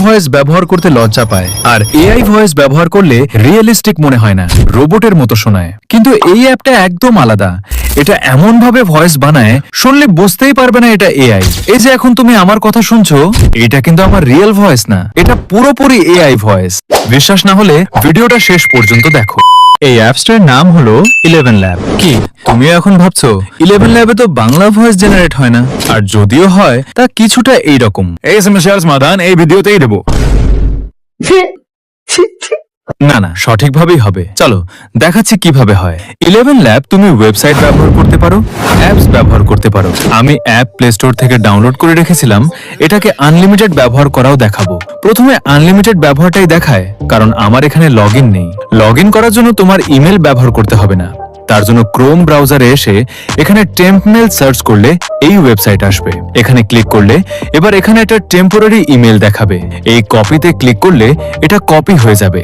Voice ব্যবহার করতে লজ্জা পায়, আর এআই ভয়েস ব্যবহার করলে রিয়েলিস্টিক মনে হয় না, রোবটের মতো শোনায়। কিন্তু এই অ্যাপটা একদম আলাদা। এটা এমন ভাবে ভয়েস বানায়, শুনলে বুঝতেই পারবে না এটা এআই। এই যে এখন তুমি আমার কথা শুনছো, এটা কিন্তু আমার রিয়েল ভয়েস না, এটা পুরোপুরি এআই ভয়েস। বিশ্বাস না হলে ভিডিওটা শেষ পর্যন্ত দেখো। এই অ্যাপসটার নাম হলো 11 ল্যাব। কি তুমিও এখন ভাবছো 11 ল্যাবে তো বাংলা ভয়েস জেনারেট হয় না, আর যদিও হয় তা কিছুটা এইরকম। এই সমস্যার সমাধান এই ভিডিওতেই দেবো। না না, সঠিকভাবেই হবে। চলো দেখাচ্ছি কিভাবে হয়। 11 ল্যাব তুমি ওয়েবসাইট ব্যবহার করতে পারো, অ্যাপস ব্যবহার করতে পারো। আমি অ্যাপ প্লে স্টোর থেকে ডাউনলোড করে রেখেছিলাম। এটাকে আনলিমিটেড ব্যবহার করাও দেখাবো। প্রথমে আনলিমিটেড ব্যবহারটাই দেখায়, কারণ আমার এখানে লগইন নেই। লগইন করার জন্য তোমার ইমেল ব্যবহার করতে হবে না। তার জন্য ক্রোম ব্রাউজারে এসে এখানে টেম্প মেল সার্চ করলে এই ওয়েবসাইট আসবে। এখানে ক্লিক করলে এবার এখানে একটা টেম্পোরারি ইমেল দেখাবে। এই কপিতে ক্লিক করলে এটা কপি হয়ে যাবে।